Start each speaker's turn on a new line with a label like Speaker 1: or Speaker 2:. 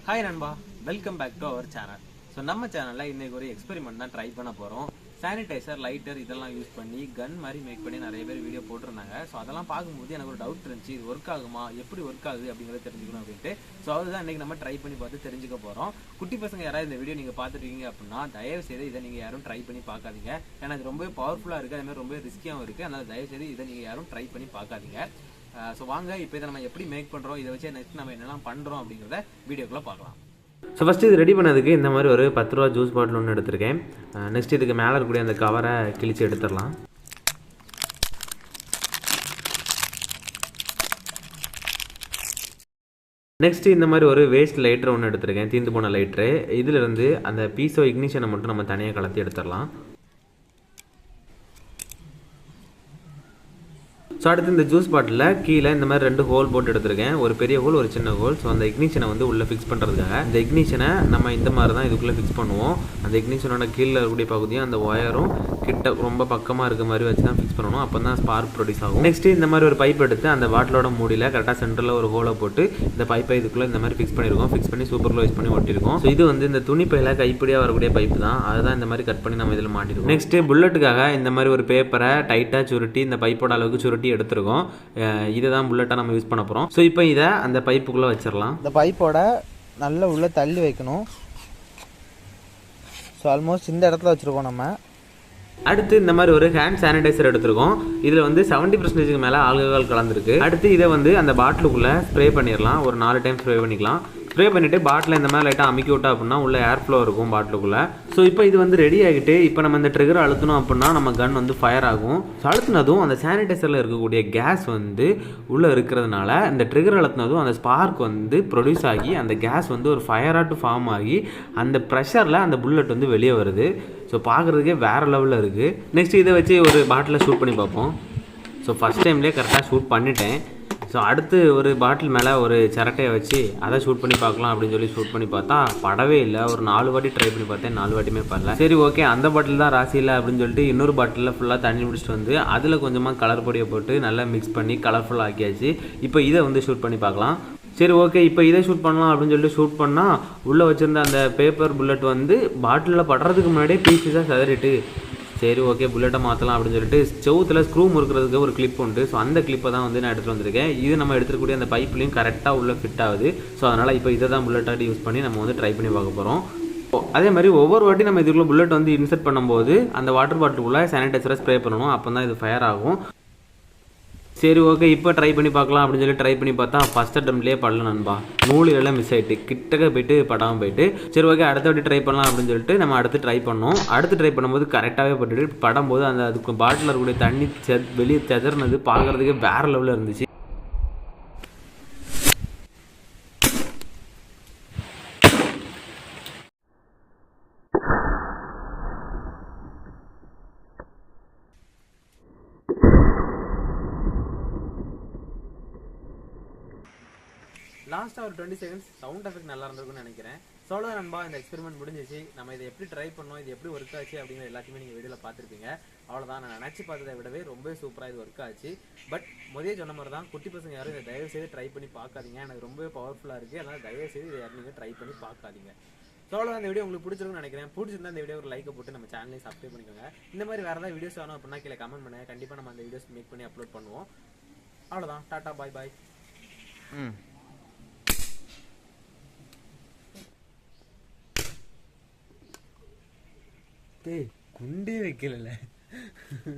Speaker 1: Hi நண்பா, welcome back to our channel. So நம்ம சேனலில் இன்றைக்கி ஒரு எக்ஸ்பெரிமெண்ட் தான் ட்ரை பண்ண போகிறோம். சானிடைசர், லைட்டர் இதெல்லாம் யூஸ் பண்ணி கன் மாதிரி மேக் பண்ணி நிறைய பேர் வீடியோ போட்டிருந்தாங்க. ஸோ அதெல்லாம் பார்க்கும்போது எனக்கு ஒரு டவுட் இருந்துச்சு, இது ஒர்க் ஆகுமா, எப்படி ஒர்க் ஆகுது அப்படிங்கிறத தெரிஞ்சுக்கணும் அப்படின்ட்டு. ஸோ அதுதான் இன்றைக்கி நம்ம ட்ரை பண்ணி பார்த்து தெரிஞ்சுக்க போகிறோம். குட்டி பசங்க யாராவது இந்த வீடியோ நீங்கள் பார்த்துருக்கீங்க அப்படின்னா தயவு செய்து இதை நீங்கள் யாரும் ட்ரை பண்ணி பார்க்காதீங்க. ஏன்னா இது ரொம்ப பவர்ஃபுல்லாக இருக்குது, அதேமாதிரி ரொம்ப ரிஸ்கியாகவும் இருக்குது. அதனால் தயவு செய்து இதை நீங்கள் யாரும் ட்ரை பண்ணி பார்க்காதீங்க. ஸோ வாங்க இப்போ இதை நம்ம எப்படி மேக் பண்ணுறோம், இதை வச்சு நெக்ஸ்ட் நம்ம என்னெல்லாம் பண்ணுறோம் அப்படிங்கிறத வீடியோக்குள்ளே பார்க்கலாம்.
Speaker 2: ஸோ ஃபஸ்ட்டு இது ரெடி பண்ணதுக்கு இந்த மாதிரி ஒரு 10 ரூபா ஜூஸ் பாட்டில் ஒன்று எடுத்திருக்கேன். நெக்ஸ்ட் இதுக்கு மேலே இருக்கக்கூடிய அந்த கவரை கிழிச்சு எடுத்துடலாம். நெக்ஸ்ட்டு இந்த மாதிரி ஒரு வேஸ்ட் லைட்டர் ஒன்று எடுத்திருக்கேன், தீர்ந்து போன லைட்ரு. இதிலிருந்து அந்த பீஸோ இக்னிஷனை மட்டும் நம்ம தனியாக கலத்தி எடுத்துடலாம். ஸோ அடுத்து இந்த ஜூஸ் பாட்டிலில் கீழே இந்த மாதிரி 2 ஹோல் போட்டு எடுத்திருக்கேன், ஒரு பெரிய ஹோல் ஒரு சின்ன ஹோல். ஸோ அந்த இக்னிஷனை வந்து உள்ளே ஃபிக்ஸ் பண்ணுறதுக்காக இந்த இக்னிஷனை நம்ம இந்த மாதிரி தான் இதுக்குள்ளே ஃபிக்ஸ் பண்ணுவோம். அந்த இக்னிஷனோட கீழே இருக்கக்கூடிய பகுதியும் அந்த ஒயரும் கிட்ட ரொம்ப பக்கமாக இருக்க மாதிரி வச்சு தான் ஃபிக்ஸ் பண்ணணும், அப்போ தான் ஸ்பார்க் ப்ரொடியூஸ் ஆகும். நெக்ஸ்ட்டு இந்த மாதிரி ஒரு பைப் எடுத்து அந்த பாட்டிலோட மூடியில் கரெக்டாக சென்டரில் ஒரு ஹோலை போட்டு இந்த பைப்பை இதுக்குள்ளே இந்த மாதிரி ஃபிக்ஸ் பண்ணியிருக்கோம். ஃபிக்ஸ் பண்ணி சூப்பர் க்ளோ யூஸ் பண்ணி ஒட்டியிருக்கோம். ஸோ இது வந்து இந்த துணி பையில் கைப்பிடியாக வரக்கூடிய பைப்பு தான், அதுதான் இந்த மாதிரி கட் பண்ணி நம்ம இதில் மாட்டிருக்கோம். நெக்ஸ்ட்டு புல்லட்டுக்காக இந்த மாதிரி ஒரு பேப்பரை டைட்டாக சுருட்டி இந்த பைப்போட அளவுக்கு சுருட்டி எடுத்துருக்கோம். இதை தான் புல்லட்டாக நம்ம யூஸ் பண்ண போகிறோம். ஸோ இப்போ இதை அந்த பைப்புக்குள்ளே வச்சிடலாம்.
Speaker 3: இந்த பைப்போட நல்லா உள்ளே தள்ளி வைக்கணும். ஸோ ஆல்மோஸ்ட் இந்த இடத்துல வச்சுருக்கோம் நம்ம.
Speaker 2: அடுத்து இந்த மாதிரி ஒரு ஹேண்ட் சானிடைசர் எடுத்துருக்கோம். இதில் வந்து 70% மேலே ஆல்கஹால் கலந்துருக்கு. அடுத்து இதை வந்து அந்த பாட்டிலுக்குள்ளே ஸ்ப்ரே பண்ணிடலாம். ஒரு 4 டைம் ஸ்ப்ரே பண்ணிக்கலாம். ஸ்ப்ரே பண்ணிவிட்டு பாட்டில் இந்த மாதிரி லைட்டாக அமுக்கி விட்டா அப்படின்னா உள்ள ஏர் ஃப்ளோ இருக்கும் பாட்டிலுக்குள்ளே. ஸோ இப்போ இது வந்து ரெடி ஆகிட்டு இப்போ நம்ம இந்த ட்ரிகர் அழுத்தணும் அப்படின்னா நம்ம கன் வந்து ஃபயர் ஆகும். ஸோ அழுத்தினதும் அந்த சானிடைசரில் இருக்கக்கூடிய கேஸ் வந்து உள்ளே இருக்கிறதுனால இந்த ட்ரிகர் அழுத்தினதும் அந்த ஸ்பார்க் வந்து ப்ரொடியூஸ் ஆகி அந்த கேஸ் வந்து ஒரு ஃபயராட்டு ஃபார்ம் ஆகி அந்த ப்ரெஷரில் அந்த புல்லட் வந்து வெளியே வருது. ஸோ பார்க்குறதுக்கே வேறு லெவலில் இருக்குது. நெக்ஸ்ட் இதை வச்சு ஒரு பாட்டிலை ஷூட் பண்ணி பார்ப்போம். ஸோ ஃபஸ்ட் டைம்லேயே கரெக்டாக ஷூட் பண்ணிட்டேன். ஸோ அடுத்து ஒரு பாட்டில் மேலே ஒரு சிரட்டையை வச்சு அதை ஷூட் பண்ணி பார்க்கலாம் அப்படின்னு சொல்லி ஷூட் பண்ணி பார்த்தா படவே இல்லை. ஒரு 4 வாட்டி ட்ரை பண்ணி பார்த்தேன், 4 வாட்டியுமே படல. சரி ஓகே, அந்த பாட்டில் தான் ராசி இல்லை அப்படின்னு சொல்லிட்டு இன்னொரு பாட்டிலில் ஃபுல்லாக தண்ணி பிடிச்சிட்டு வந்து அதில் கொஞ்சமாக கலர் பொடியை போட்டு நல்லா மிக்ஸ் பண்ணி கலர்ஃபுல்லாக ஆக்கியாச்சு. இப்போ இதை வந்து ஷூட் பண்ணி பார்க்கலாம். சரி ஓகே, இப்போ இதை ஷூட் பண்ணலாம் அப்படின்னு சொல்லிட்டு ஷூட் பண்ணால் உள்ளே வச்சுருந்த அந்த பேப்பர் புல்லட் வந்து பாட்டிலில் படுறதுக்கு முன்னாடியே பீஸாக செதறிட்டு, சரி ஓகே புல்லட்டை மாற்றலாம் அப்படின்னு சொல்லிட்டு செவுத்தில் ஸ்க்ரூ முறுக்கிறதுக்கு ஒரு கிளிப் உண்டு. ஸோ அந்த கிளிப்பை தான் வந்து நான் எடுத்துகிட்டு வந்திருக்கேன். இது நம்ம எடுத்துக்கூடிய அந்த பைப்லையும் கரெக்டாக உள்ளே ஃபிட் ஆகுது. ஸோ அதனால் இப்போ இதை தான் புல்லட்டாக யூஸ் பண்ணி நம்ம வந்து ட்ரை பண்ணி பார்க்க போகிறோம். அதே மாதிரி ஒவ்வொரு வாட்டி நம்ம இதுக்குள்ளே புல்லட் வந்து இன்சர்ட் பண்ணும்போது அந்த வாட்டர் பாட்டிலுக்குள்ளே சானிடைசரை ஸ்ப்ரே பண்ணணும், அப்போ தான் இது ஃபயர் ஆகும். சரி ஓகே, இப்போ ட்ரை பண்ணி பார்க்கலாம் அப்படின்னு சொல்லி ட்ரை பண்ணி பார்த்தா ஃபஸ்ட் அட்டம்ப்ட்லேயே படல நண்பா. நூல் எல்லாம் மிஸ் ஆகிட்டு கிட்டக்க போயிட்டு படாமல் போயிட்டு. சரி ஓகே, அடுத்த வாட்டி ட்ரை பண்ணலாம் அப்படின்னு சொல்லிட்டு நம்ம அடுத்து ட்ரை பண்ணோம். அடுத்து ட்ரை பண்ணும்போது கரெக்டாகவே பட்டுட்டு படும்போது அந்த அதுக்கு பாட்டில் இருக்கக்கூடிய தண்ணி வெளியே செதறினது பார்க்குறதுக்கே வேறு லெவலில் இருந்துச்சு. லாஸ்ட்டாக ஒரு 20 செகண்ட்ஸ் சவுண்ட் எஃபெக்ட் நல்லா இருந்திருக்குன்னு நினைக்கிறேன். சோழ நண்பா, இந்த எக்ஸ்பெரிமெண்ட் முடிஞ்சிச்சு. நம்ம இதை எப்படி ட்ரை பண்ணோம், இது எப்படி ஒர்க் ஆச்சு அப்படிங்கிற எல்லாத்தையுமே நீங்கள் வீடியோவில் பார்த்துருப்பீங்க. அவ்வளோதான், நான் நினச்சி பார்த்ததை விடவே ரொம்ப சூப்பராக இது ஒர்க் ஆச்சு. பட் முதலே சொன்ன மாதிரி தான், குட்டி பசங்க யாரும் இதை தயவு செய்து ட்ரை பண்ணி பார்க்காதீங்க. எனக்கு ரொம்ப பவர்ஃபுல்லாக இருக்குது. அதனால் தயவு செய்து இதை யாரும் நீங்கள் ட்ரை பண்ணி பார்க்காதீங்க. ஸோ அவ்வளோ இந்த வீடியோ உங்களுக்கு பிடிச்சிருக்குன்னு நினைக்கிறேன். பிடிச்சிருந்தா இந்த வீடியோ ஒரு லைக்கை போட்டு நம்ம சேனலையும் சப்ஸ்கிரைப் பண்ணிக்கோங்க. இந்த மாதிரி வேறு ஏதாவது வீடியோஸ் வேணும் அப்படின்னா கீழே கமெண்ட் பண்ணுங்கள். கண்டிப்பாக நம்ம அந்த வீடியோஸ் மேக் பண்ணி அப்லோட் பண்ணுவோம். அவ்வளோதான், டாட்டா பாய் பாய். குண்டே வைக்கல.